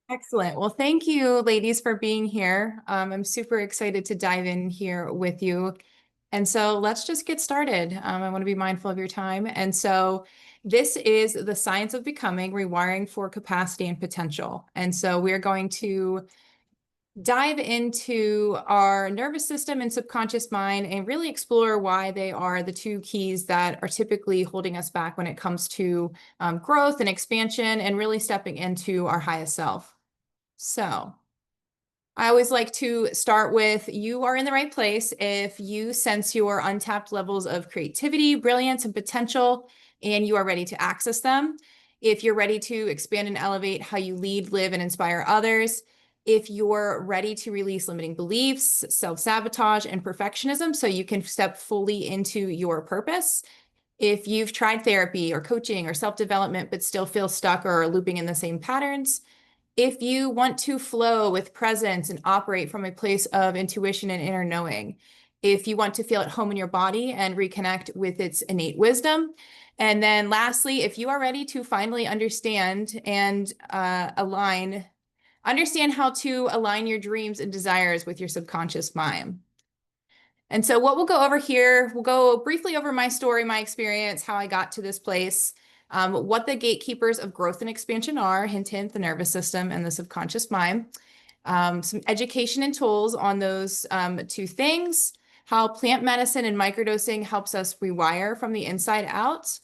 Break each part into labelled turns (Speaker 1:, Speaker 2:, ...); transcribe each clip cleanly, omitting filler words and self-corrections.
Speaker 1: Excellent. Well, thank you, ladies, for being here. I'm super excited to dive in here with you. And so let's just get started. I want to be mindful of your time. And so this is the science of becoming, rewiring for capacity and potential. And so we're going to dive into our nervous system and subconscious mind and really explore why they are the two keys that are typically holding us back when it comes to growth and expansion and really stepping into our highest self. So I always like to start with you are in the right place if you sense your untapped levels of creativity, brilliance, and potential, and you are ready to access them. If you're ready to expand and elevate how you lead, live, and inspire others. If you're ready to release limiting beliefs, self-sabotage, and perfectionism so you can step fully into your purpose. If you've tried therapy or coaching or self-development but still feel stuck or are looping in the same patterns. If you want to flow with presence and operate from a place of intuition and inner knowing, if you want to feel at home in your body and reconnect with its innate wisdom. And then lastly, if you are ready to finally understand and understand how to align your dreams and desires with your subconscious mind. And so what we'll go over here, we'll go briefly over my story, my experience, how I got to this place, what the gatekeepers of growth and expansion are, hint, hint, the nervous system and the subconscious mind, some education and tools on those two things, how plant medicine and microdosing helps us rewire from the inside out,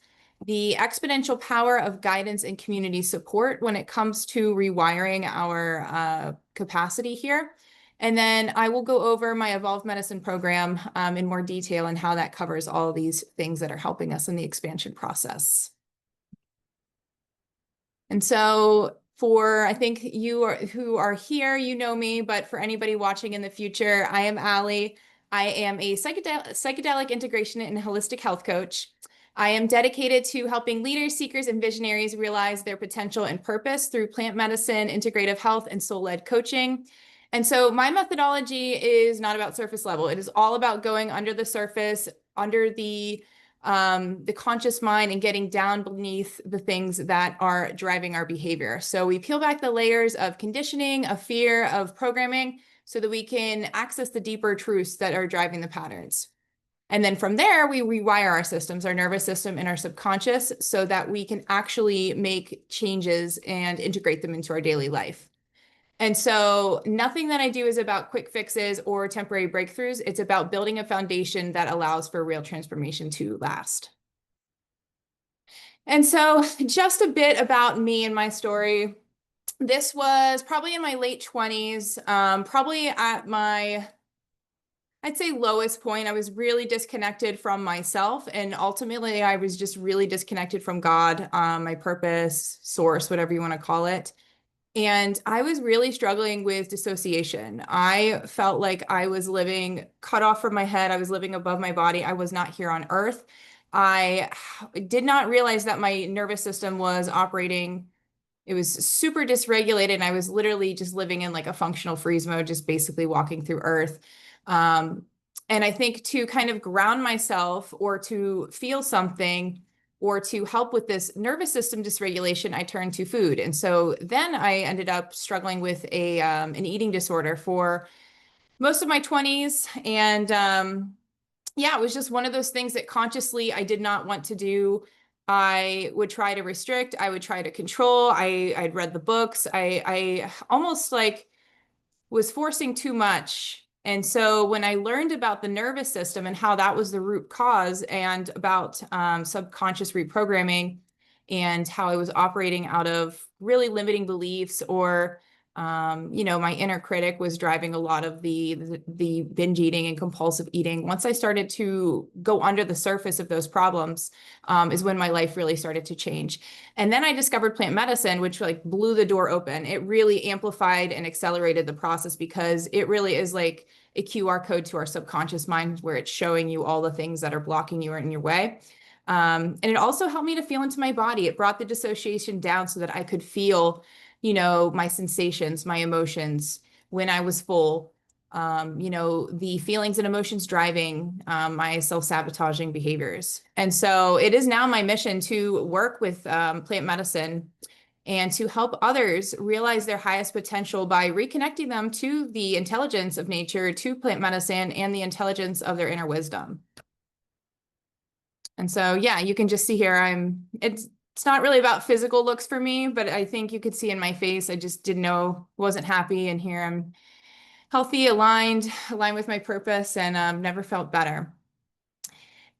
Speaker 1: the exponential power of guidance and community support when it comes to rewiring our capacity here. And then I will go over my Evolved Medicine program in more detail and how that covers all of these things that are helping us in the expansion process. And so I think who are here, you know me, but for anybody watching in the future, I am Allie. I am a psychedelic integration and holistic health coach. I am dedicated to helping leaders, seekers, and visionaries realize their potential and purpose through plant medicine, integrative health, and soul-led coaching. And so my methodology is not about surface level. It is all about going under the surface, under the conscious mind and getting down beneath the things that are driving our behavior. So we peel back the layers of conditioning, of fear, of programming, so that we can access the deeper truths that are driving the patterns. And then from there, we rewire our systems, our nervous system and our subconscious, so that we can actually make changes and integrate them into our daily life. And so nothing that I do is about quick fixes or temporary breakthroughs. It's about building a foundation that allows for real transformation to last. And so just a bit about me and my story. This was probably in my late 20s, probably at my, I'd say, lowest point. I was really disconnected from myself. And ultimately, I was just really disconnected from God, my purpose, source, whatever you want to call it. And I was really struggling with dissociation. I felt like I was living cut off from my head. I was living above my body. I was not here on earth. I did not realize that my nervous system was operating. It was super dysregulated. And I was literally just living in like a functional freeze mode, just basically walking through earth. And I think to kind of ground myself or to feel something, or to help with this nervous system dysregulation, I turned to food. And so then I ended up struggling with an eating disorder for most of my 20s. And yeah, it was just one of those things that consciously I did not want to do. I would try to restrict, I would try to control. I'd read the books. I almost like was forcing too much. And so when I learned about the nervous system and how that was the root cause, and about subconscious reprogramming and how I was operating out of really limiting beliefs, or my inner critic was driving a lot of the binge eating and compulsive eating. Once I started to go under the surface of those problems, is when my life really started to change. And then I discovered plant medicine, which like blew the door open. It really amplified and accelerated the process, because it really is like a QR code to our subconscious mind, where it's showing you all the things that are blocking you or in your way. And it also helped me to feel into my body. It brought the dissociation down so that I could feel my sensations, my emotions when I was full, the feelings and emotions driving my self-sabotaging behaviors. And so it is now my mission to work with plant medicine and to help others realize their highest potential by reconnecting them to the intelligence of nature, to plant medicine, and the intelligence of their inner wisdom. And so, yeah, you can just see here, it's not really about physical looks for me, but I think you could see in my face, I just didn't know, wasn't happy. And here I'm healthy, aligned with my purpose, and never felt better.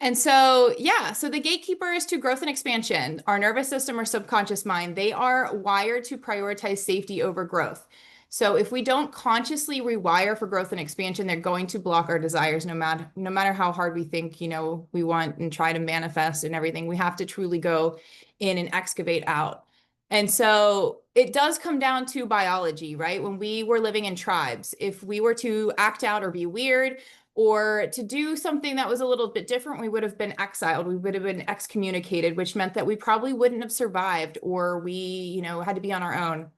Speaker 1: And so, yeah, so the gatekeepers to growth and expansion, our nervous system or subconscious mind, they are wired to prioritize safety over growth. So if we don't consciously rewire for growth and expansion, they're going to block our desires no matter how hard we think, we want and try to manifest and everything. We have to truly go in and excavate out. And so it does come down to biology, right? When we were living in tribes, if we were to act out or be weird, or to do something that was a little bit different, we would have been exiled. We would have been excommunicated, which meant that we probably wouldn't have survived, or we, had to be on our own.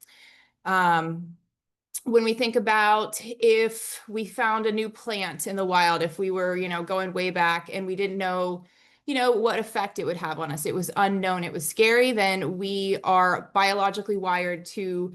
Speaker 1: When we think about if we found a new plant in the wild, if we were, going way back and we didn't know, what effect it would have on us, it was unknown, it was scary, then we are biologically wired to,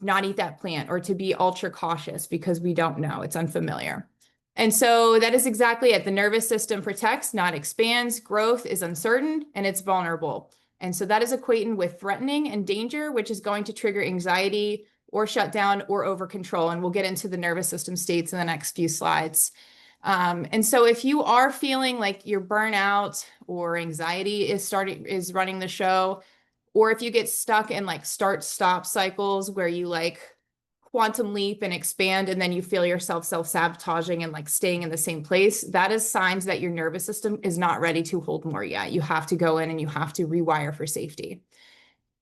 Speaker 1: not eat that plant, or to be ultra cautious because we don't know, it's unfamiliar. And so that is exactly it. The nervous system protects, not expands. Growth is uncertain and it's vulnerable. And so that is equating with threatening and danger, which is going to trigger anxiety or shut down or over control. And we'll get into the nervous system states in the next few slides. And so if you are feeling like your burnout or anxiety is running the show, or if you get stuck in like start-stop cycles where you like quantum leap and expand, and then you feel yourself self-sabotaging and like staying in the same place, that is signs that your nervous system is not ready to hold more yet. You have to go in and you have to rewire for safety.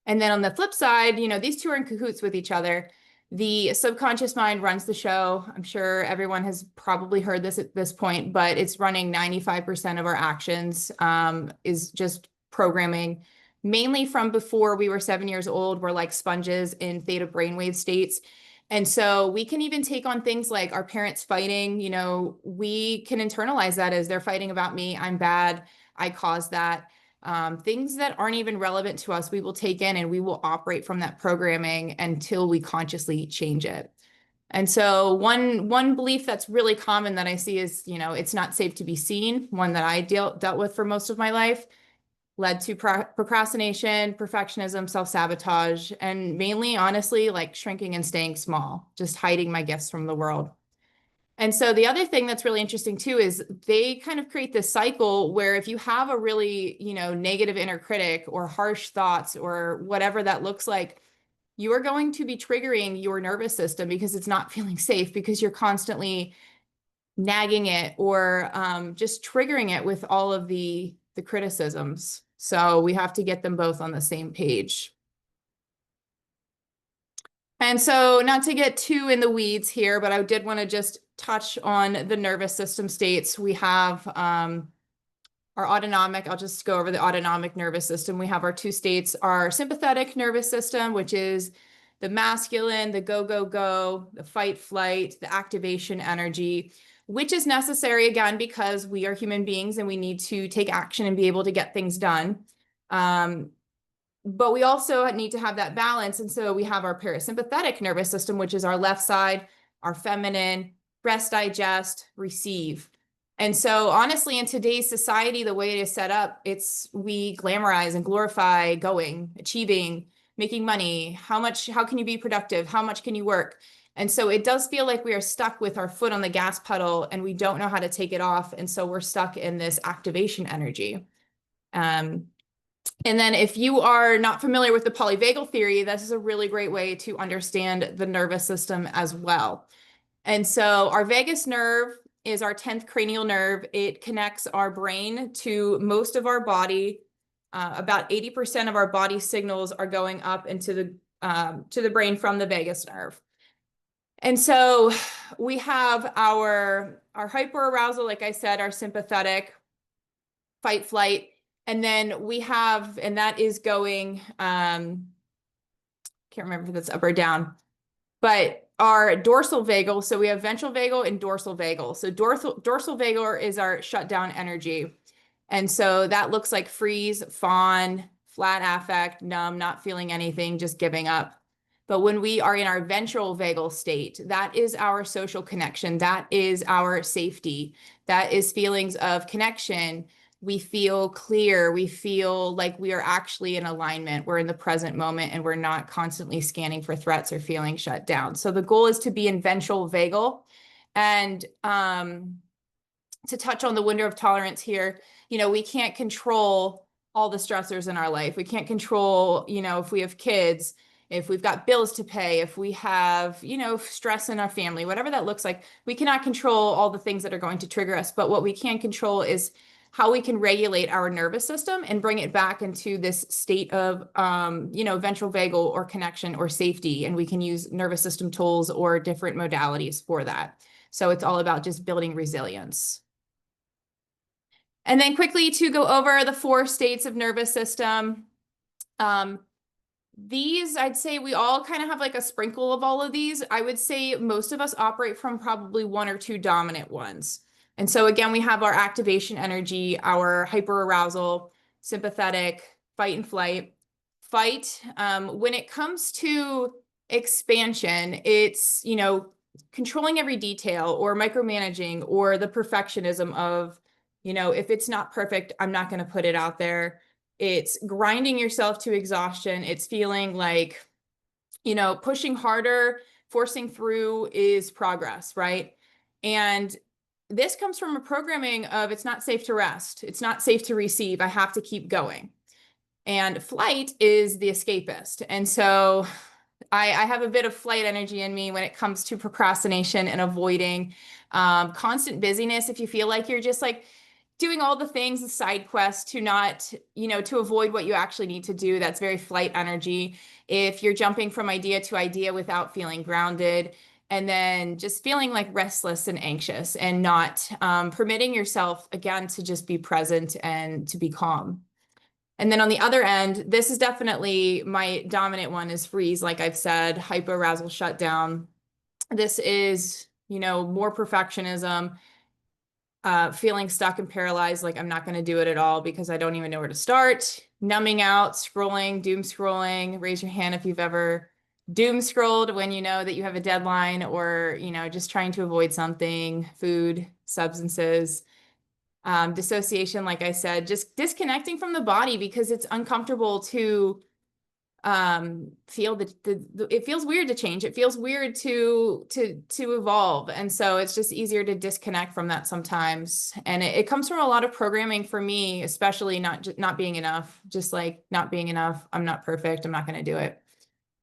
Speaker 1: And then on the flip side, these two are in cahoots with each other. The subconscious mind runs the show. I'm sure everyone has probably heard this at this point, but it's running 95% of our actions, is just programming, mainly from before we were 7 years old. We're like sponges in theta brainwave states. And so we can even take on things like our parents fighting, we can internalize that as they're fighting about me, I'm bad, I caused that. Things that aren't even relevant to us, we will take in and we will operate from that programming until we consciously change it. And so one belief that's really common that I see is, it's not safe to be seen, one that I dealt with for most of my life, led to procrastination, perfectionism, self-sabotage, and mainly, honestly, like shrinking and staying small, just hiding my gifts from the world. And so the other thing that's really interesting too is they kind of create this cycle where if you have a really, negative inner critic or harsh thoughts or whatever that looks like, you are going to be triggering your nervous system because it's not feeling safe, because you're constantly nagging it or just triggering it with all of the criticisms. So we have to get them both on the same page. And so not to get too in the weeds here, but I did want to just touch on the nervous system states. We have our autonomic, I'll just go over the autonomic nervous system. We have our two states, our sympathetic nervous system, which is the masculine, the go, go, go, the fight, flight, the activation energy, which is necessary, again, because we are human beings and we need to take action and be able to get things done. But we also need to have that balance. And so we have our parasympathetic nervous system, which is our left side, our feminine, rest, digest, receive. And so honestly, in today's society, the way it is set up, we glamorize and glorify going, achieving, making money. How can you be productive? How much can you work? And so it does feel like we are stuck with our foot on the gas pedal and we don't know how to take it off. And so we're stuck in this activation energy. And then if you are not familiar with the polyvagal theory, this is a really great way to understand the nervous system as well. And so our vagus nerve is our 10th cranial nerve. It connects our brain to most of our body. About 80% of our body signals are going up into the brain from the vagus nerve. And so we have our hyperarousal, like I said, our sympathetic, fight, flight. And then we have, and that is going, can't remember if that's up or down, but our dorsal vagal. So we have ventral vagal and dorsal vagal. So dorsal vagal is our shutdown energy. And so that looks like freeze, fawn, flat affect, numb, not feeling anything, just giving up. But when we are in our ventral vagal state, that is our social connection. That is our safety. That is feelings of connection. We feel clear. We feel like we are actually in alignment. We're in the present moment and we're not constantly scanning for threats or feeling shut down. So the goal is to be in ventral vagal. And to touch on the window of tolerance here, we can't control all the stressors in our life. We can't control, if we have kids, if we've got bills to pay, if we have, stress in our family, whatever that looks like, we cannot control all the things that are going to trigger us. But what we can control is how we can regulate our nervous system and bring it back into this state of, ventral vagal or connection or safety. And we can use nervous system tools or different modalities for that. So it's all about just building resilience. And then quickly to go over the 4 states of nervous system. These, I'd say we all kind of have like a sprinkle of all of these. I would say most of us operate from probably 1 or 2 dominant ones. And so again, we have our activation energy, our hyperarousal, sympathetic, fight and flight. Fight, when it comes to expansion, it's, controlling every detail or micromanaging or the perfectionism of, if it's not perfect, I'm not going to put it out there. It's grinding yourself to exhaustion. It's feeling like, pushing harder, forcing through is progress, right? And this comes from a programming of it's not safe to rest. It's not safe to receive. I have to keep going. And flight is the escapist. And so I have a bit of flight energy in me when it comes to procrastination and avoiding constant busyness. If you feel like you're just like doing all the things, the side quests to not, to avoid what you actually need to do, that's very flight energy. If you're jumping from idea to idea without feeling grounded, and then just feeling like restless and anxious and not permitting yourself, again, to just be present and to be calm. And then on the other end, this is definitely my dominant one is freeze. Like I've said, hyperarousal shutdown. This is, more perfectionism, feeling stuck and paralyzed. Like I'm not going to do it at all because I don't even know where to start. Numbing out, scrolling, doom scrolling. Raise your hand if you've ever doom scrolled when you know that you have a deadline or, just trying to avoid something, food, substances. Dissociation, like I said, just disconnecting from the body because it's uncomfortable to feel that it feels weird to change. It feels weird to evolve. And so it's just easier to disconnect from that sometimes. And it comes from a lot of programming for me, especially not being enough, just like not being enough. I'm not perfect. I'm not going to do it.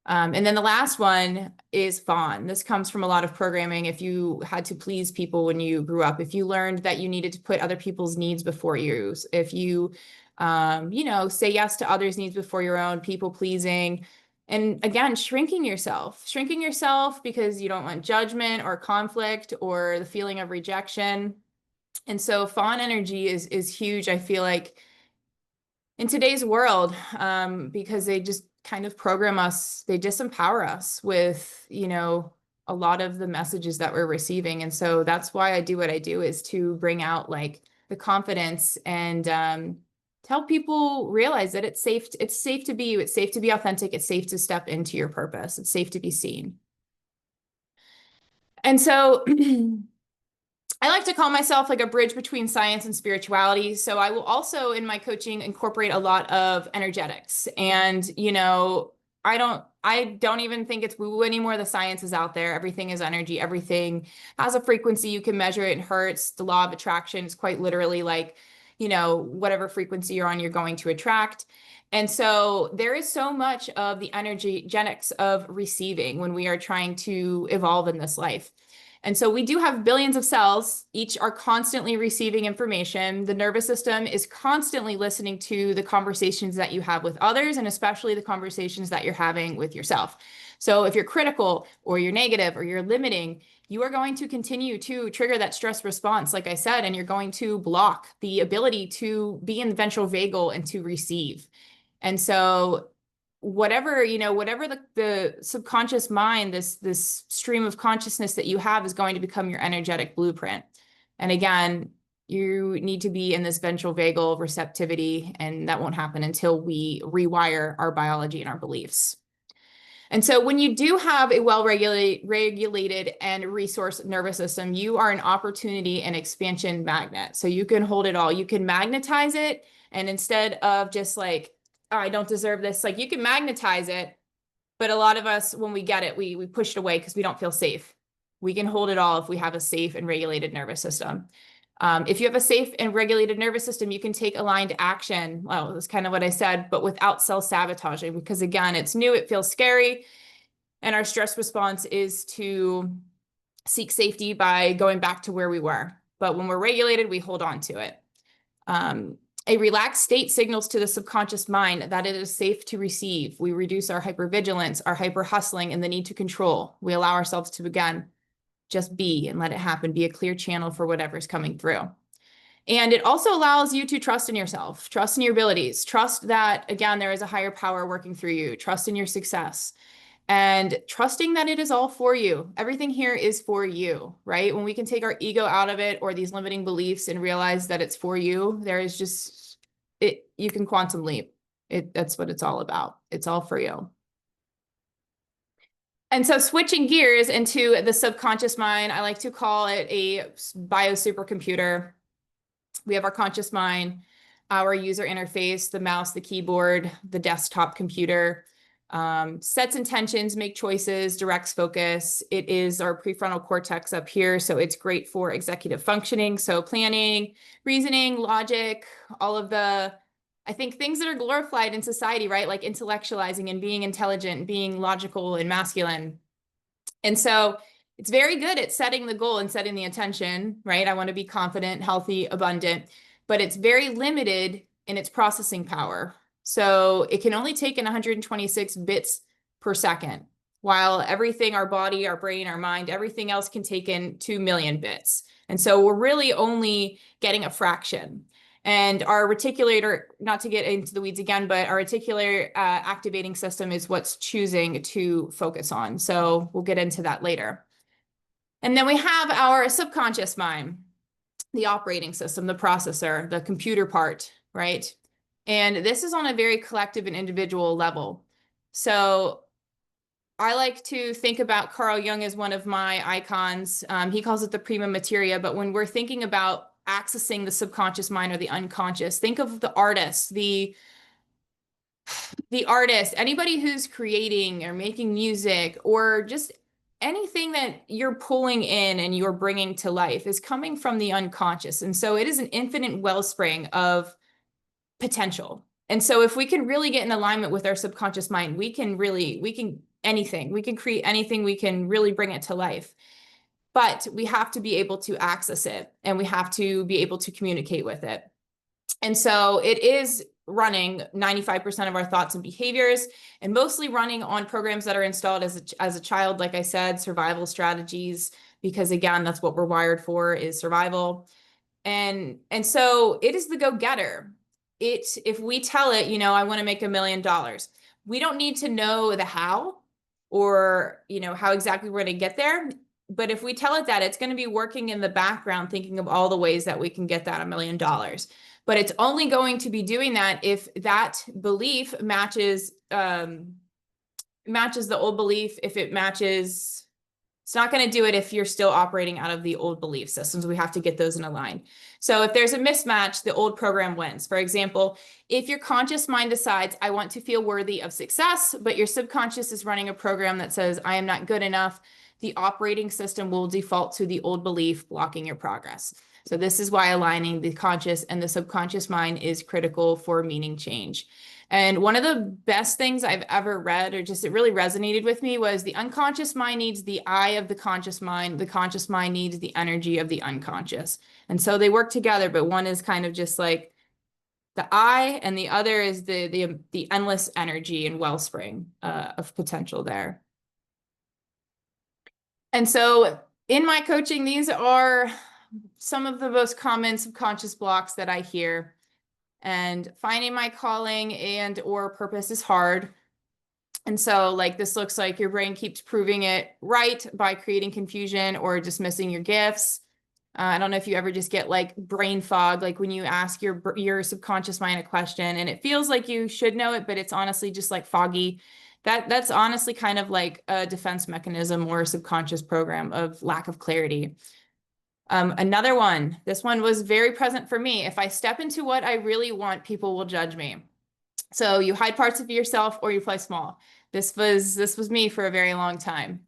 Speaker 1: And then the last one is fawn. This comes from a lot of programming. If you had to please people when you grew up, if you learned that you needed to put other people's needs before yours, if you, say yes to others' needs before your own, people pleasing, and again, shrinking yourself because you don't want judgment or conflict or the feeling of rejection. And so fawn energy is huge. I feel like in today's world, because they just kind of program us, they disempower us with, a lot of the messages that we're receiving. And so that's why I do what I do, is to bring out like the confidence and to help people realize that it's safe to be you, it's safe to be authentic, it's safe to step into your purpose, it's safe to be seen. And so I like to call myself like a bridge between science and spirituality. So I will also in my coaching incorporate a lot of energetics. And, I don't even think it's woo-woo anymore. The science is out there. Everything is energy. Everything has a frequency. You can measure it in hertz. The law of attraction is quite literally like, whatever frequency you're on, you're going to attract. And so there is so much of the energetics of receiving when we are trying to evolve in this life. And so we do have billions of cells, each are constantly receiving information. The nervous system is constantly listening to the conversations that you have with others, and especially the conversations that you're having with yourself. So if you're critical or you're negative or you're limiting, you are going to continue to trigger that stress response, like I said, and you're going to block the ability to be in the ventral vagal and to receive. And so whatever the subconscious mind, this stream of consciousness that you have is going to become your energetic blueprint. And again, You need to be in this ventral vagal receptivity, and that won't happen until we rewire our biology and our beliefs. And so when you do have a regulated and resourced nervous system, you are an opportunity and expansion magnet. So you can hold it all. You can magnetize it. And instead of just like, oh, I don't deserve this, like you can magnetize it. But a lot of us, when we get it, we push it away because we don't feel safe. We can hold it all if we have a safe and regulated nervous system. If you have a safe and regulated nervous system, you can take aligned action. Well, that's kind of what I said, but without self-sabotaging, because again, it's new, it feels scary. And our stress response is to seek safety by going back to where we were. But when we're regulated, we hold on to it. A relaxed state signals to the subconscious mind that it is safe to receive. We reduce our hypervigilance, our hyper-hustling, and the need to control. We allow ourselves to, again, just be and let it happen, be a clear channel for whatever's coming through. And it also allows you to trust in yourself, trust in your abilities, trust that, again, there is a higher power working through you, trust in your success, and trusting that it is all for you. Everything here is for you, right? When we can take our ego out of it or these limiting beliefs and realize that it's for you, there is just, you can quantum leap. That's what it's all about. It's all for you. And so switching gears into the subconscious mind, I like to call it a bio supercomputer. We have our conscious mind, our user interface, the mouse, the keyboard, the desktop computer, sets intentions, make choices, directs focus. It is our prefrontal cortex up here. So it's great for executive functioning. So planning, reasoning, logic, all of the, I think, things that are glorified in society, right? Like intellectualizing and being intelligent, being logical and masculine. And so it's very good at setting the goal and setting the intention, right? I want to be confident, healthy, abundant, but it's very limited in its processing power. So it can only take in 126 bits per second, while everything, our body, our brain, our mind, everything else can take in 2 million bits. And so we're really only getting a fraction. And our reticulator, not to get into the weeds again, but our reticular activating system is what's choosing to focus on. So we'll get into that later. And then we have our subconscious mind, the operating system, the processor, the computer part, right? And this is on a very collective and individual level. So I like to think about Carl Jung as one of my icons. He calls it the prima materia, but when we're thinking about accessing the subconscious mind or the unconscious, think of the artist, the artist, anybody who's creating or making music or just anything that you're pulling in and you're bringing to life is coming from the unconscious. And so it is an infinite wellspring of potential. And so if we can really get in alignment with our subconscious mind, we can anything, we can create anything, we can really bring it to life. But we have to be able to access it and we have to be able to communicate with it. And so it is running 95% of our thoughts and behaviors, and mostly running on programs that are installed as a child, like I said, survival strategies, because again, that's what we're wired for, is survival. And so it is the go-getter. If we tell it, I want to make $1 million, we don't need to know the how or, how exactly we're going to get there. But if we tell it that, it's going to be working in the background, thinking of all the ways that we can get that $1 million. But it's only going to be doing that if that belief matches the old belief. If it matches, it's not going to do it if you're still operating out of the old belief systems. We have to get those in a line. So if there's a mismatch, the old program wins. For example, if your conscious mind decides, I want to feel worthy of success, but your subconscious is running a program that says, I am not good enough, the operating system will default to the old belief, blocking your progress. So this is why aligning the conscious and the subconscious mind is critical for meaning change. And one of the best things I've ever read, or just it really resonated with me, was the unconscious mind needs the eye of the conscious mind. The conscious mind needs the energy of the unconscious. And so they work together, but one is kind of just like the eye, and the other is the endless energy and wellspring of potential there. And so in my coaching, these are some of the most common subconscious blocks that I hear. And finding my calling and or purpose is hard. And so like this looks like your brain keeps proving it right by creating confusion or dismissing your gifts. I don't know if you ever just get like brain fog, like when you ask your subconscious mind a question and it feels like you should know it, but it's honestly just like foggy. That's honestly kind of like a defense mechanism or a subconscious program of lack of clarity. Another one, this one was very present for me. If I step into what I really want, people will judge me. So you hide parts of yourself or you play small. This was me for a very long time.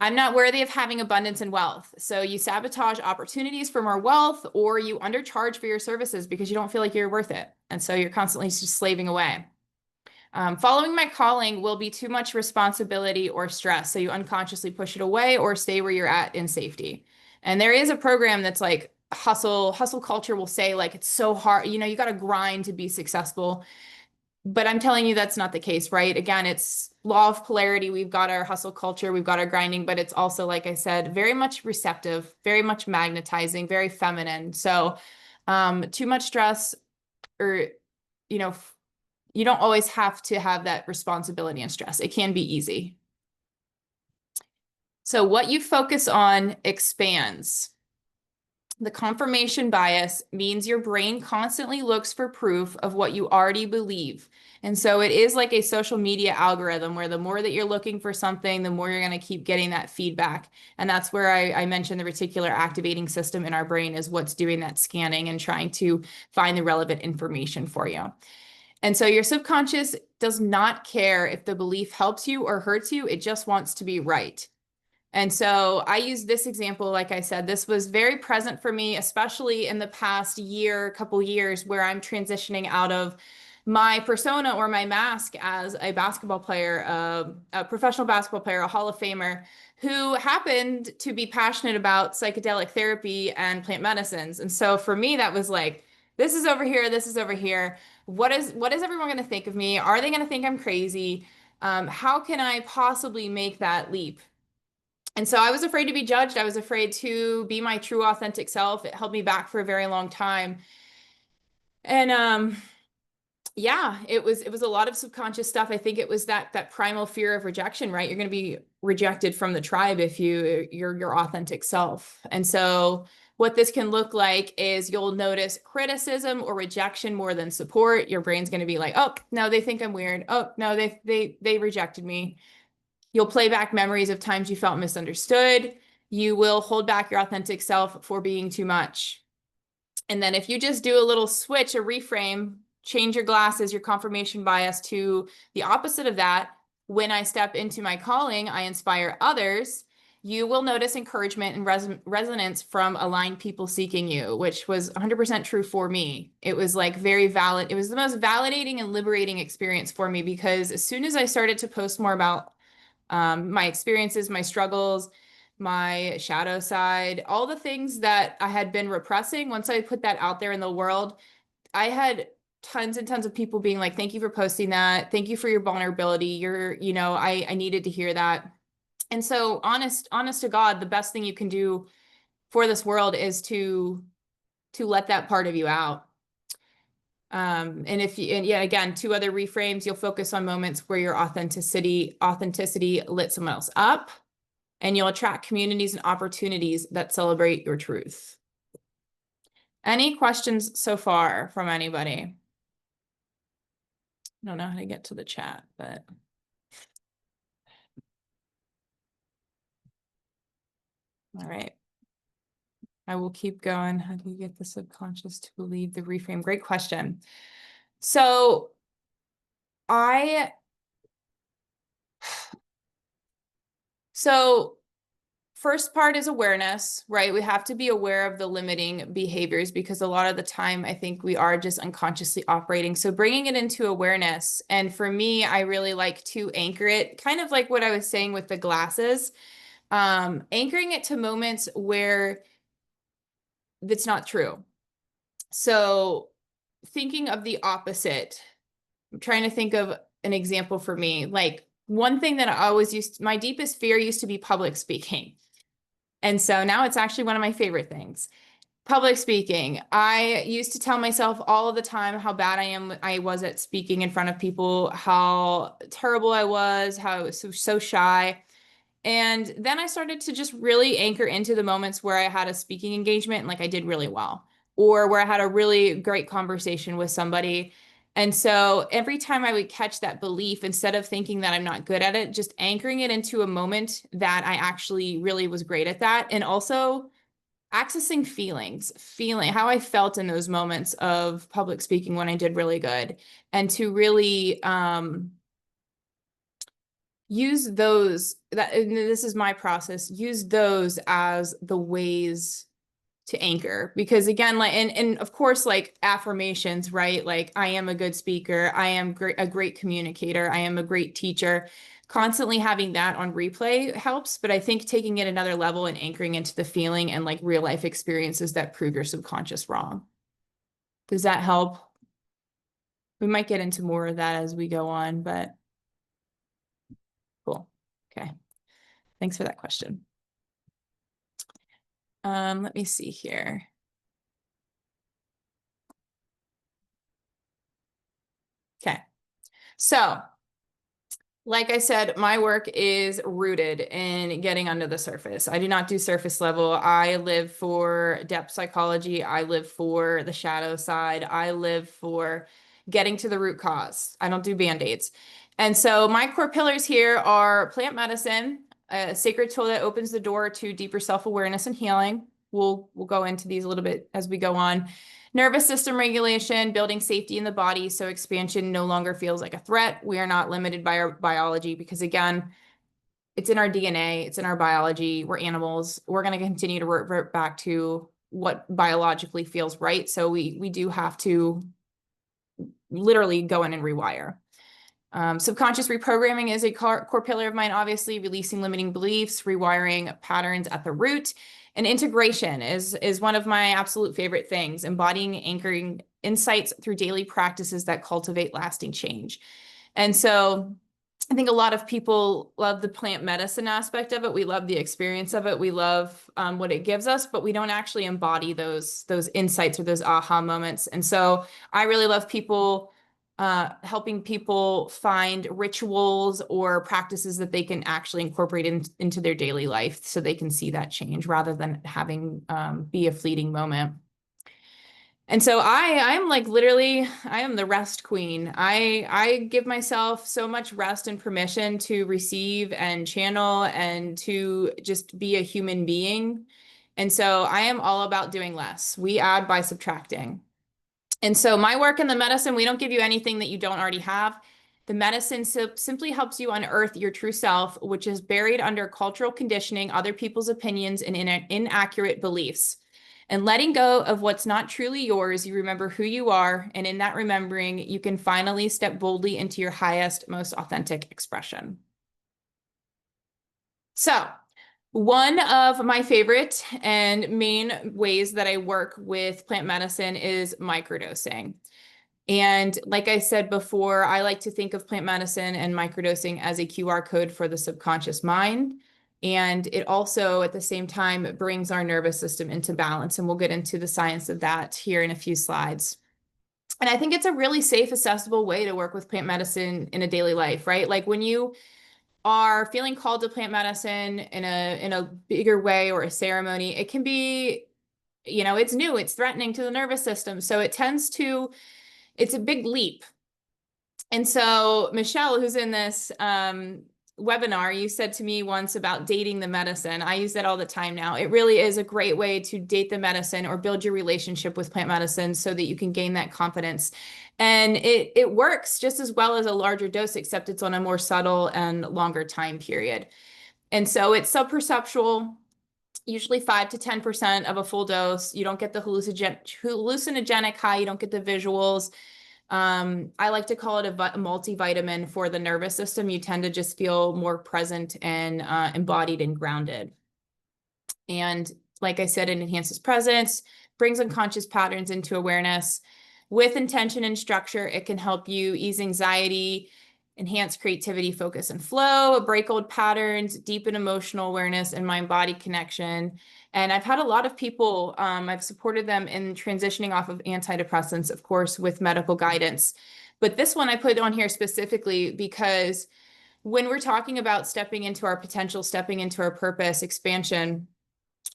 Speaker 1: I'm not worthy of having abundance and wealth. So you sabotage opportunities for more wealth or you undercharge for your services because you don't feel like you're worth it. And so you're constantly just slaving away. Following my calling will be too much responsibility or stress. So you unconsciously push it away or stay where you're at in safety. And there is a program that's like hustle culture will say like it's so hard, you got to grind to be successful. But I'm telling you that's not the case, right? Again, it's law of polarity. We've got our hustle culture, we've got our grinding, but it's also, like I said, very much receptive, very much magnetizing, very feminine. So too much stress or, you know, you don't always have to have that responsibility and stress. It can be easy. So what you focus on expands. The confirmation bias means your brain constantly looks for proof of what you already believe. And so it is like a social media algorithm where the more that you're looking for something, the more you're going to keep getting that feedback. And that's where I mentioned the reticular activating system in our brain is what's doing that scanning and trying to find the relevant information for you. And so your subconscious does not care if the belief helps you or hurts you. It just wants to be right. And so I use this example, like I said, this was very present for me, especially in the past year, couple years, where I'm transitioning out of my persona or my mask as a basketball player, a professional basketball player, a Hall of Famer, who happened to be passionate about psychedelic therapy and plant medicines. And so for me, that was like, this is over here, this is over here. What is everyone going to think of me? Are they going to think I'm crazy? How can I possibly make that leap? And so I was afraid to be judged. I was afraid to be my true authentic self. It held me back for a very long time. And yeah, it was a lot of subconscious stuff. I think it was that primal fear of rejection, right? You're going to be rejected from the tribe if you're your authentic self. And so what this can look like is you'll notice criticism or rejection more than support. Your brain's going to be like, "Oh, no, they think I'm weird. Oh, no, they rejected me." You'll play back memories of times you felt misunderstood. You will hold back your authentic self for being too much. And then if you just do a little switch, a reframe, change your glasses, your confirmation bias to the opposite of that, when I step into my calling, I inspire others, you will notice encouragement and resonance from aligned people seeking you, which was 100% true for me. It was like very valid. It was the most validating and liberating experience for me because as soon as I started to post more about my experiences, my struggles, my shadow side, all the things that I had been repressing. Once I put that out there in the world, I had tons and tons of people being like, thank you for posting that. Thank you for your vulnerability. I needed to hear that. And so honest to God, the best thing you can do for this world is to let that part of you out. And yeah, again, two other reframes, you'll focus on moments where your authenticity lit someone else up, and you'll attract communities and opportunities that celebrate your truth. Any questions so far from anybody? I don't know how to get to the chat, but. All right. I will keep going. How do you get the subconscious to believe the reframe? Great question. So first part is awareness, right? We have to be aware of the limiting behaviors because a lot of the time I think we are just unconsciously operating. So bringing it into awareness. And for me, I really like to anchor it, kind of like what I was saying with the glasses, anchoring it to moments where that's not true. So thinking of the opposite, I'm trying to think of an example for me. Like one thing that I always my deepest fear used to be public speaking. And so now it's actually one of my favorite things. Public speaking. I used to tell myself all of the time how bad I was at speaking in front of people, how terrible I was, how I was so shy. And then I started to just really anchor into the moments where I had a speaking engagement and like I did really well, or where I had a really great conversation with somebody. And so every time I would catch that belief, instead of thinking that I'm not good at it, just anchoring it into a moment that I actually really was great at that. And also accessing feelings, feeling how I felt in those moments of public speaking when I did really good, and to really use those, that, and this is my process, use those as the ways to anchor. Because again, like, and of course, like affirmations, right? Like, I am a good speaker, I am a great communicator, I am a great teacher. Constantly having that on replay helps, but I think taking it another level and anchoring into the feeling and like real life experiences that prove your subconscious wrong. Does that help? We might get into more of that as we go on, but cool. Okay. Thanks for that question. Let me see here. Okay. So, like I said, my work is rooted in getting under the surface. I do not do surface level. I live for depth psychology. I live for the shadow side. I live for getting to the root cause. I don't do band-aids. And so my core pillars here are plant medicine, a sacred tool that opens the door to deeper self-awareness and healing. We'll go into these a little bit as we go on. Nervous system regulation, building safety in the body so expansion no longer feels like a threat. We are not limited by our biology because, again, it's in our DNA, it's in our biology. We're animals. We're going to continue to revert back to what biologically feels right. So we do have to literally go in and rewire. Subconscious reprogramming is a core pillar of mine, obviously, releasing limiting beliefs, rewiring patterns at the root. And integration is one of my absolute favorite things, embodying, anchoring insights through daily practices that cultivate lasting change. And so I think a lot of people love the plant medicine aspect of it. We love the experience of it. We love what it gives us, but we don't actually embody those insights or those aha moments. And so I really love helping people find rituals or practices that they can actually incorporate into their daily life so they can see that change rather than having be a fleeting moment. And so I'm like literally, I am the rest queen. I give myself so much rest and permission to receive and channel and to just be a human being. And so I am all about doing less. We add by subtracting. And so my work in the medicine, we don't give you anything that you don't already have. The medicine simply helps you unearth your true self, which is buried under cultural conditioning, other people's opinions, and inaccurate beliefs. And letting go of what's not truly yours, you remember who you are. And in that remembering, you can finally step boldly into your highest, most authentic expression. So, one of my favorite and main ways that I work with plant medicine is microdosing. And like I said before, I like to think of plant medicine and microdosing as a QR code for the subconscious mind. And it also, at the same time, brings our nervous system into balance. And we'll get into the science of that here in a few slides. And I think it's a really safe, accessible way to work with plant medicine in a daily life, right? Like when you are feeling called to plant medicine in a bigger way or a ceremony, it can be, it's new, it's threatening to the nervous system. So it's a big leap. And so Michelle, who's in this webinar, you said to me once about dating the medicine. I use that all the time now. It really is a great way to date the medicine or build your relationship with plant medicine so that you can gain that confidence. And it works just as well as a larger dose, except it's on a more subtle and longer time period. And so it's subperceptual, usually 5 to 10% of a full dose. You don't get the hallucinogenic high, you don't get the visuals. I like to call it a multivitamin for the nervous system. You tend to just feel more present and embodied and grounded. And like I said, it enhances presence, brings unconscious patterns into awareness. With intention and structure, it can help you ease anxiety, enhance creativity, focus, and flow, break old patterns, deepen emotional awareness, and mind-body connection. And I've had a lot of people, I've supported them in transitioning off of antidepressants, of course, with medical guidance. But this one I put on here specifically because when we're talking about stepping into our potential, stepping into our purpose, expansion,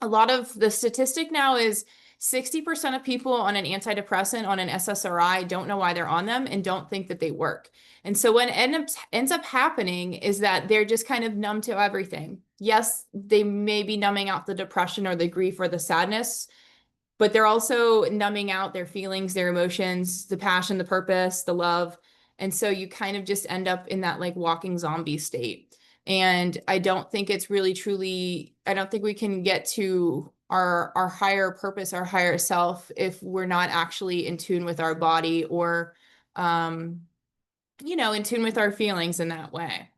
Speaker 1: a lot of the statistic now is 60% of people on an antidepressant, on an SSRI, don't know why they're on them and don't think that they work. And so what ends up happening is that they're just kind of numb to everything. Yes, they may be numbing out the depression or the grief or the sadness, but they're also numbing out their feelings, their emotions, the passion, the purpose, the love. And so you kind of just end up in that like walking zombie state. And I don't think it's really truly, I don't think we can get to our higher purpose, our higher self, if we're not actually in tune with our body or, um, in tune with our feelings in that way.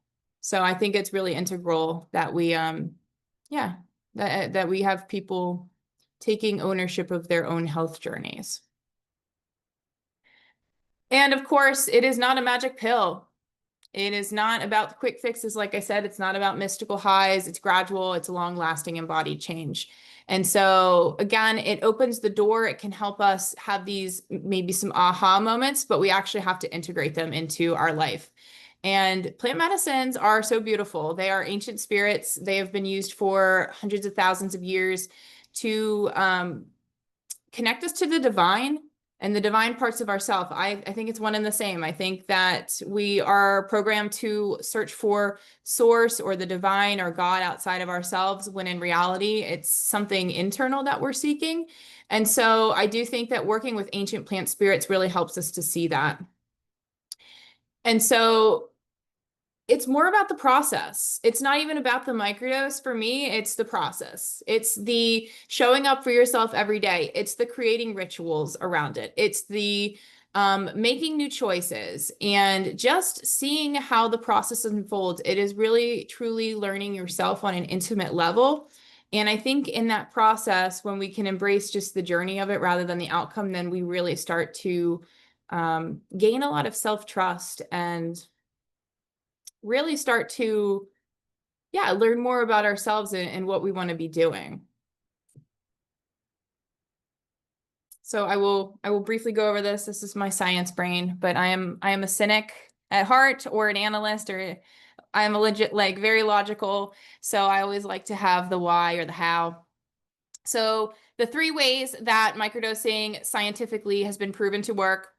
Speaker 1: So I think it's really integral that we, yeah, that we have people taking ownership of their own health journeys. And of course, it is not a magic pill. It is not about the quick fixes. Like I said, it's not about mystical highs. It's gradual, it's long lasting embodied change. And so again, it opens the door. It can help us have these maybe some aha moments, but we actually have to integrate them into our life. And plant medicines are so beautiful. They are ancient spirits. They have been used for hundreds of thousands of years to connect us to the divine and the divine parts of ourself. I think it's one and the same. I think that we are programmed to search for source or the divine or God outside of ourselves, when in reality, it's something internal that we're seeking. And so I do think that working with ancient plant spirits really helps us to see that. And so it's more about the process. It's not even about the microdose for me. It's the process. It's the showing up for yourself every day. It's the creating rituals around it. It's the making new choices and just seeing how the process unfolds. It is really, truly learning yourself on an intimate level. And I think in that process, when we can embrace just the journey of it rather than the outcome, then we really start to gain a lot of self-trust and really start to, yeah, learn more about ourselves and what we want to be doing. So I will briefly go over this. This is my science brain, but I am a cynic at heart, or an analyst, or I am a legit, like, very logical. So I always like to have the why or the how. So the 3 ways that microdosing scientifically has been proven to work: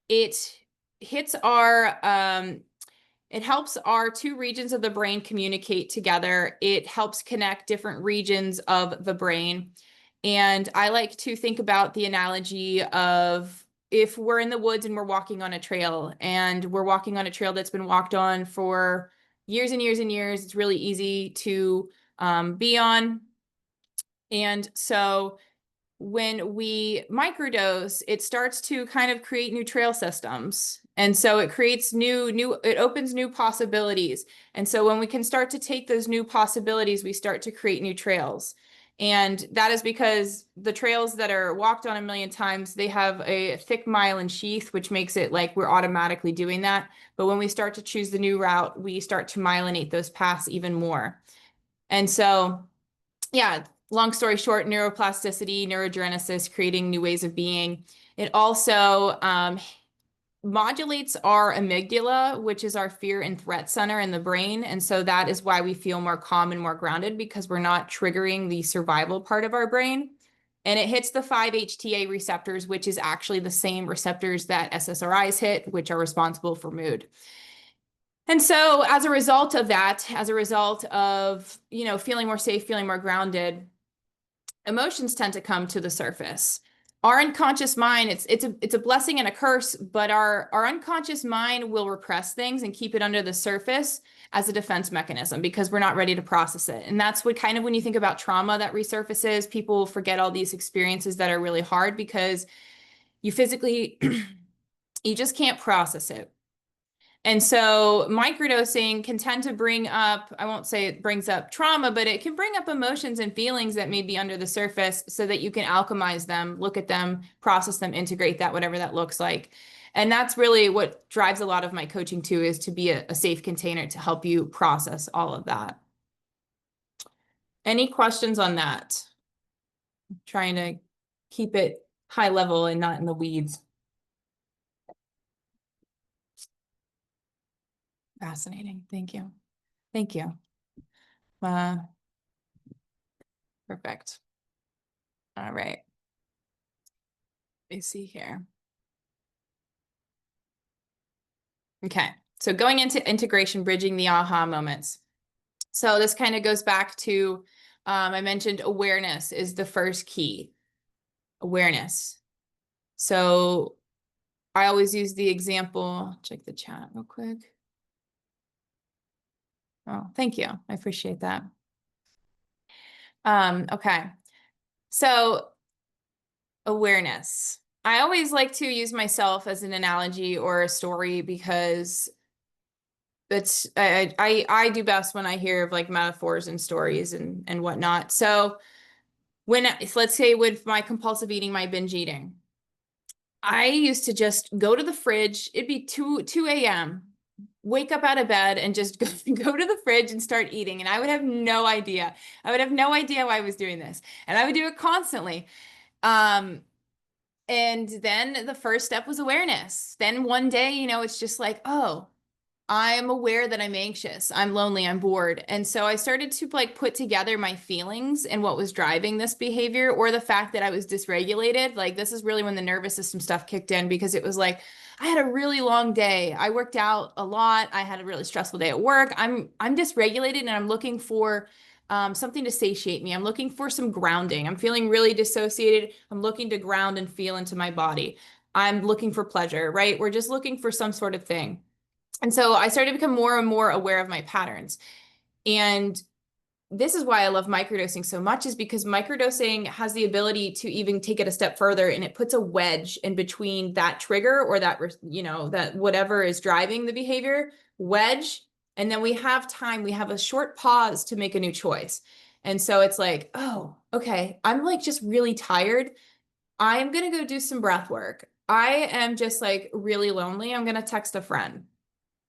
Speaker 1: it hits our it helps our 2 regions of the brain communicate together. It helps connect different regions of the brain. And I like to think about the analogy of, if we're in the woods and we're walking on a trail, and we're walking on a trail that's been walked on for years and years and years, it's really easy to be on. And so when we microdose, it starts to kind of create new trail systems. And so it creates it opens new possibilities. And so when we can start to take those new possibilities, we start to create new trails. And that is because the trails that are walked on a million times, they have a thick myelin sheath, which makes it like we're automatically doing that. But when we start to choose the new route, we start to myelinate those paths even more. And so, yeah, long story short, neuroplasticity, neurogenesis, creating new ways of being. It also modulates our amygdala, which is our fear and threat center in the brain. And so that is why we feel more calm and more grounded, because we're not triggering the survival part of our brain. And it hits the 5-HTA receptors, which is actually the same receptors that SSRIs hit, which are responsible for mood. And so as a result of that, as a result of, feeling more safe, feeling more grounded, emotions tend to come to the surface. Our unconscious mind, it's a blessing and a curse, but our unconscious mind will repress things and keep it under the surface as a defense mechanism, because we're not ready to process it. And that's what kind of, when you think about trauma that resurfaces, people forget all these experiences that are really hard because you physically, you just can't process it. And so microdosing can tend to bring up, I won't say it brings up trauma, but it can bring up emotions and feelings that may be under the surface, so that you can alchemize them, look at them, process them, integrate that, whatever that looks like. And that's really what drives a lot of my coaching too, is to be a safe container to help you process all of that. Any questions on that? I'm trying to keep it high level and not in the weeds. Fascinating. Thank you. Thank you. Uh, Perfect. All right. Let me see here. Okay. So going into integration, bridging the aha moments. So this kind of goes back to, I mentioned awareness is the first key. Awareness. So I always use the example, check the chat real quick. Oh, thank you. I appreciate that. Okay. So awareness. I always like to use myself as an analogy or a story because it's I do best when I hear of like metaphors and stories and whatnot. So when let's say with my compulsive eating, my binge eating, I used to just go to the fridge. It'd be 2 a.m. Wake up out of bed and just go to the fridge and start eating. And I would have no idea. I would have no idea why I was doing this. And I would do it constantly. Um, and then the first step was awareness. Then one day, it's just like, oh, I'm aware that I'm anxious, I'm lonely, I'm bored. And so I started to like put together my feelings and what was driving this behavior or the fact that I was dysregulated. Like this is really when the nervous system stuff kicked in because it was like I had a really long day. I worked out a lot. I had a really stressful day at work. I'm dysregulated and I'm looking for something to satiate me. I'm looking for some grounding. I'm feeling really dissociated. I'm looking to ground and feel into my body. I'm looking for pleasure, right? We're just looking for some sort of thing. And so I started to become more and more aware of my patterns. And this is why I love microdosing so much, is because microdosing has the ability to even take it a step further, and it puts a wedge in between that trigger or that, that whatever is driving the behavior, wedge. And then we have time, we have a short pause to make a new choice. And so it's like, oh, okay, I'm like just really tired. I'm going to go do some breath work. I am just like really lonely. I'm going to text a friend.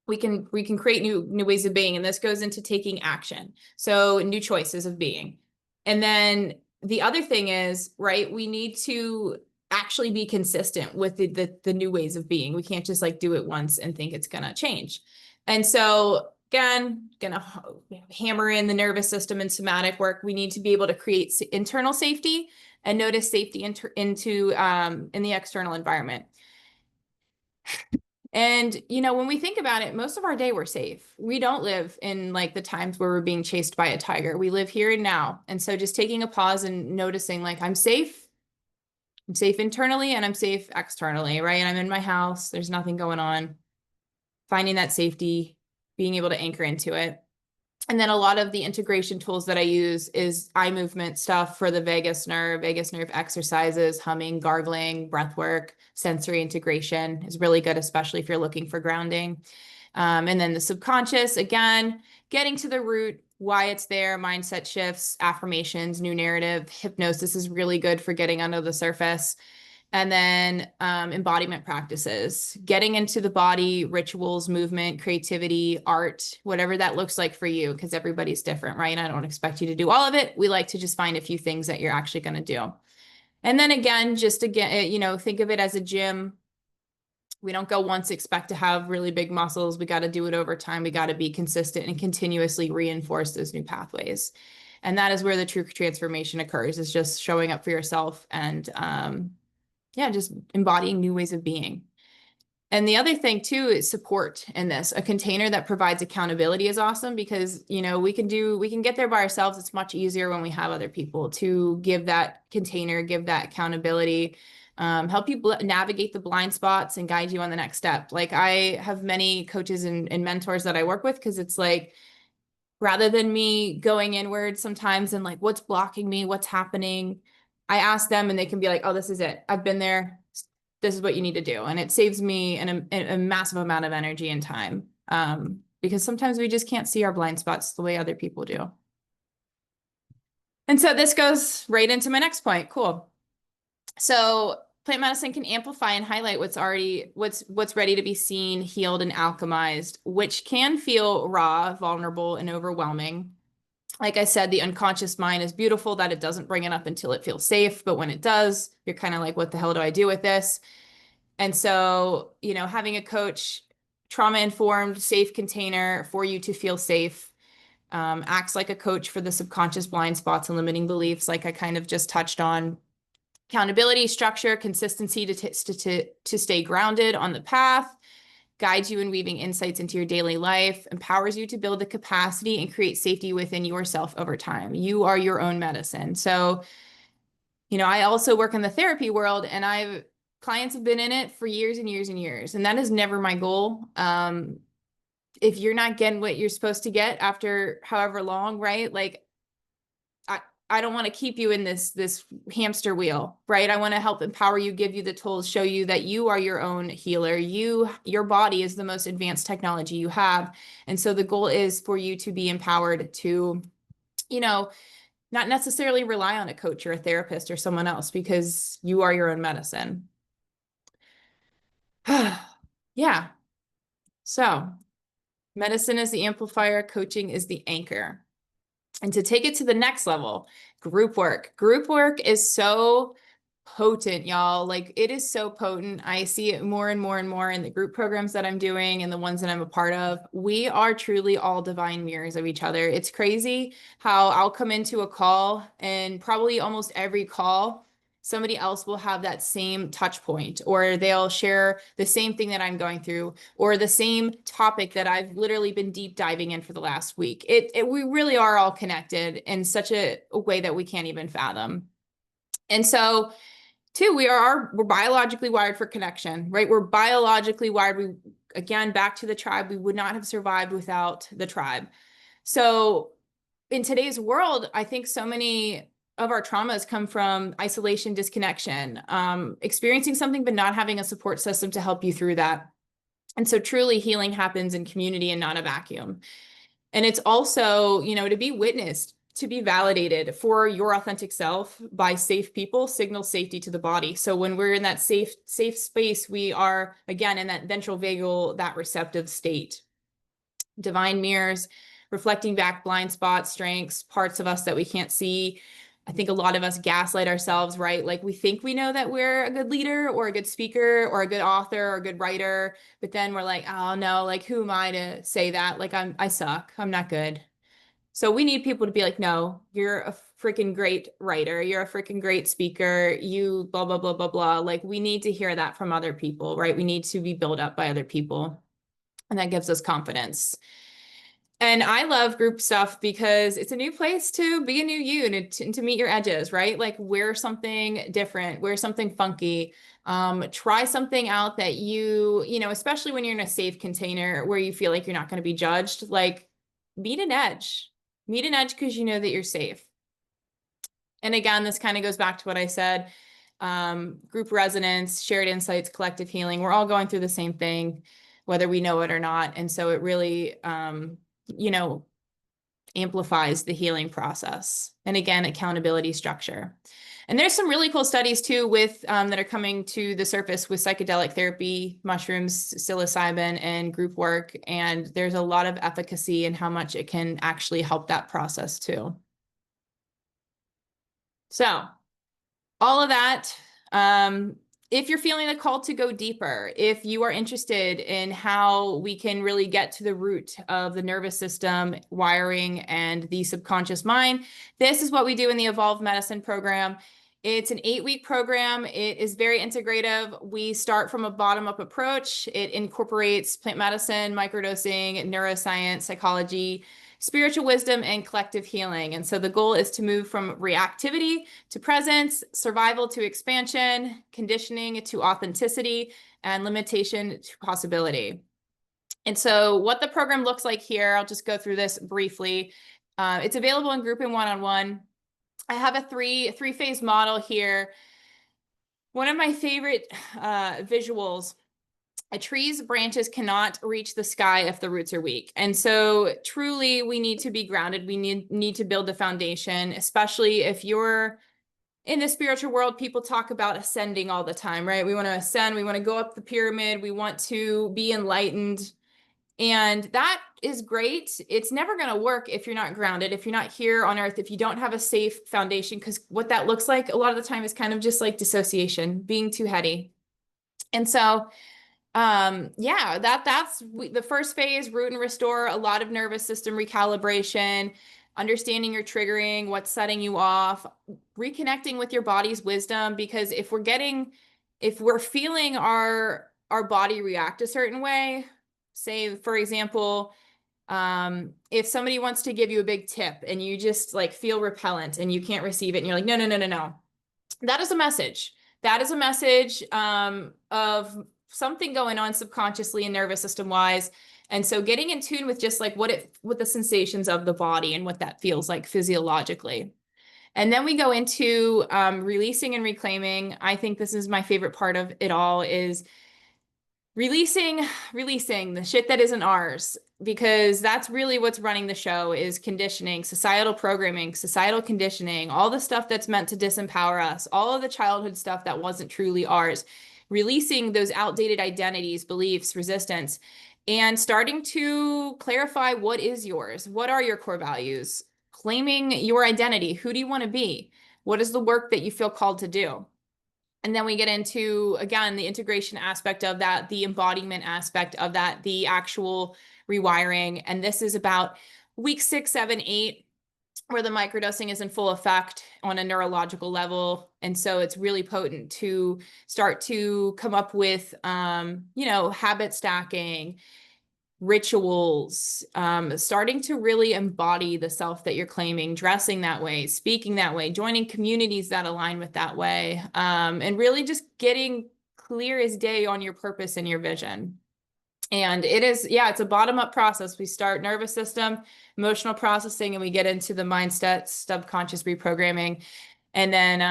Speaker 1: We can create new ways of being, and this goes into taking action, so new choices of being. And then the other thing is, right, we need to actually be consistent with the new ways of being. We can't just like do it once and think it's gonna change. And so again, gonna hammer in the nervous system and somatic work. We need to be able to create internal safety and notice safety into in the external environment. And, when we think about it, most of our day we're safe. We don't live in like the times where we're being chased by a tiger. We live here and now. And so just taking a pause and noticing like I'm safe. I'm safe internally and I'm safe externally, right? And I'm in my house. There's nothing going on. Finding that safety, being able to anchor into it. And then a lot of the integration tools that I use is eye movement stuff for the vagus nerve exercises, humming, gargling, breath work, sensory integration is really good, especially if you're looking for grounding. And then the subconscious, again, getting to the root, why it's there, mindset shifts, affirmations, new narrative, hypnosis is really good for getting under the surface. And then embodiment practices, getting into the body, rituals, movement, creativity, art, whatever that looks like for you, because everybody's different, right? I don't expect you to do all of it. We like to just find a few things that you're actually going to do. And then again, think of it as a gym. We don't go once, expect to have really big muscles. We got to do it over time. We got to be consistent and continuously reinforce those new pathways. And that is where the true transformation occurs, is just showing up for yourself and just embodying new ways of being. And the other thing too is support in this. A container that provides accountability is awesome because, we can get there by ourselves. It's much easier when we have other people to give that container, give that accountability, help you navigate the blind spots and guide you on the next step. Like I have many coaches and mentors that I work with because it's like, rather than me going inward sometimes and like, what's blocking me, what's happening, I ask them and they can be like, oh, this is it. I've been there. This is what you need to do. And it saves me a massive amount of energy and time because sometimes we just can't see our blind spots the way other people do. And so this goes right into my next point. Cool. So plant medicine can amplify and highlight what's ready to be seen, healed, and alchemized, which can feel raw, vulnerable, and overwhelming. Like I said, the unconscious mind is beautiful that it doesn't bring it up until it feels safe. But when it does, you're kind of like, what the hell do I do with this? And so, having a coach, trauma-informed, safe container for you to feel safe. acts like a coach for the subconscious blind spots and limiting beliefs, like I kind of just touched on. Accountability, structure, consistency to stay grounded on the path, guides you in weaving insights into your daily life, empowers you to build the capacity and create safety within yourself over time. You are your own medicine. So, I also work in the therapy world, and clients have been in it for years and years and years, and that is never my goal. If you're not getting what you're supposed to get after however long, right? Like, I don't want to keep you in this hamster wheel, right? I want to help empower you, give you the tools, show you that you are your own healer. Your body is the most advanced technology you have. And so the goal is for you to be empowered to, not necessarily rely on a coach or a therapist or someone else, because you are your own medicine. Yeah. So medicine is the amplifier, coaching is the anchor. And to take it to the next level, group work. Group work is so potent, y'all. Like, it is so potent. I see it more and more and more in the group programs that I'm doing and the ones that I'm a part of. We are truly all divine mirrors of each other. It's crazy how I'll come into a call, and probably almost every call, somebody else will have that same touch point, or they'll share the same thing that I'm going through, or the same topic that I've literally been deep diving in for the last week. We really are all connected in such a way that we can't even fathom. And so, two, we're biologically wired for connection, right? We're biologically wired. Again, back to the tribe, we would not have survived without the tribe. So in today's world, I think so many of our traumas come from isolation, disconnection, experiencing something, but not having a support system to help you through that. And so truly healing happens in community and not a vacuum. And it's also, to be witnessed, to be validated for your authentic self by safe people signals safety to the body. So when we're in that safe space, we are, again, in that ventral vagal, that receptive state. Divine mirrors, reflecting back blind spots, strengths, parts of us that we can't see. I think a lot of us gaslight ourselves, right? Like, we think we know that we're a good leader or a good speaker or a good author or a good writer, but then we're like, oh no, like, who am I to say that? Like, I suck. I'm not good. So we need people to be like, no, you're a freaking great writer. You're a freaking great speaker. You blah, blah, blah, blah, blah. Like, we need to hear that from other people, right? We need to be built up by other people. And that gives us confidence. And I love group stuff because it's a new place to be a new you and to meet your edges, right? Like, wear something different, wear something funky, try something out that especially when you're in a safe container where you feel like you're not going to be judged, like, meet an edge because you know that you're safe. And again, this kind of goes back to what I said, group resonance, shared insights, collective healing. We're all going through the same thing, whether we know it or not. And so it really, amplifies the healing process. And again, accountability, structure. And there's some really cool studies too that are coming to the surface with psychedelic therapy, mushrooms, psilocybin, and group work. And there's a lot of efficacy in how much it can actually help that process too. So all of that, if you're feeling the call to go deeper, if you are interested in how we can really get to the root of the nervous system, wiring, and the subconscious mind, this is what we do in the Evolve Medicine program. It's an 8-week program. It is very integrative. We start from a bottom-up approach. It incorporates plant medicine, microdosing, neuroscience, psychology, spiritual wisdom, and collective healing. And so the goal is to move from reactivity to presence, survival to expansion, conditioning to authenticity, and limitation to possibility. And so what the program looks like here, I'll just go through this briefly. It's available in group and one-on-one. I have a three-phase model here. One of my favorite visuals, a tree's branches cannot reach the sky if the roots are weak. And so truly we need to be grounded. We need to build the foundation, especially if you're in the spiritual world. People talk about ascending all the time, right? We want to ascend. We want to go up the pyramid. We want to be enlightened. And that is great. It's never going to work if you're not grounded, if you're not here on earth, if you don't have a safe foundation, because what that looks like a lot of the time is kind of just like dissociation, being too heady. And so Yeah, that's the first phase, root and restore, a lot of nervous system recalibration, understanding your triggering, what's setting you off, reconnecting with your body's wisdom, because if we're feeling our body react a certain way, say for example, if somebody wants to give you a big tip and you just like feel repellent and you can't receive it and you're like, no, no, no, no, no. That is a message. That is a message of something going on subconsciously and nervous system wise. And so getting in tune with just like what the sensations of the body and what that feels like physiologically. And then we go into releasing and reclaiming. I think this is my favorite part of it all is releasing the shit that isn't ours, because that's really what's running the show is conditioning, societal programming, societal conditioning, all the stuff that's meant to disempower us, all of the childhood stuff that wasn't truly ours, releasing those outdated identities, beliefs, resistance, and starting to clarify what is yours, what are your core values, claiming your identity, who do you want to be, what is the work that you feel called to do. And then we get into, again, the integration aspect of that, the embodiment aspect of that, the actual rewiring. And this is about week 6, 7, 8, where the microdosing is in full effect on a neurological level. And so it's really potent to start to come up with, habit stacking, rituals, starting to really embody the self that you're claiming, dressing that way, speaking that way, joining communities that align with that way, and really just getting clear as day on your purpose and your vision. And it is, yeah, it's a bottom-up process. We start nervous system, emotional processing, and we get into the mindset, subconscious reprogramming. And then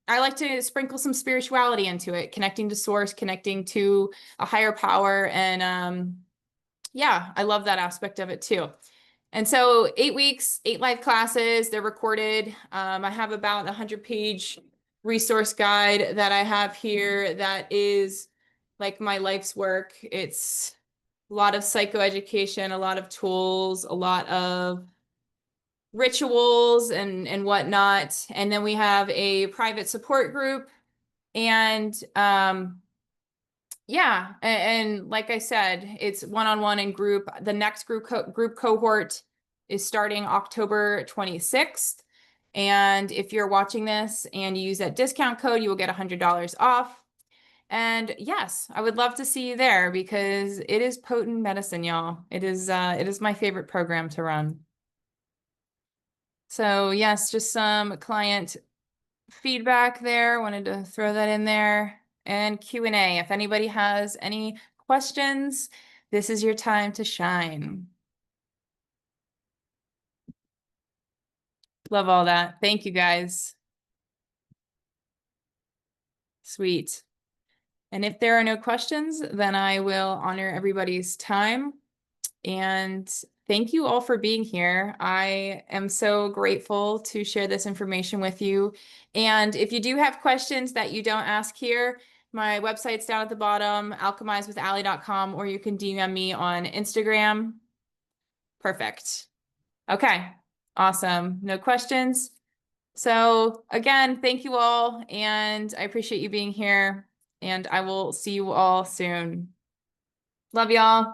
Speaker 1: I like to sprinkle some spirituality into it, connecting to source, connecting to a higher power, and yeah, I love that aspect of it too. And so 8 weeks, 8 live classes, they're recorded. I have about a 100-page resource guide that I have here that is like my life's work. It's a lot of psychoeducation, a lot of tools, a lot of rituals and whatnot. And then we have a private support group. And yeah, and like I said, it's one-on-one and group. The next group cohort is starting October 26th. And if you're watching this and you use that discount code, you will get $100 off. And yes, I would love to see you there because it is potent medicine, y'all. It is my favorite program to run. So yes, just some client feedback there. Wanted to throw that in there. And Q&A. If anybody has any questions, this is your time to shine. Love all that. Thank you, guys. Sweet. And if there are no questions, then I will honor everybody's time. And thank you all for being here. I am so grateful to share this information with you. And if you do have questions that you don't ask here, my website's down at the bottom, alchemizewithally.com, or you can DM me on Instagram. Perfect. Okay, awesome. No questions. So again, thank you all, and I appreciate you being here, and I will see you all soon. Love y'all.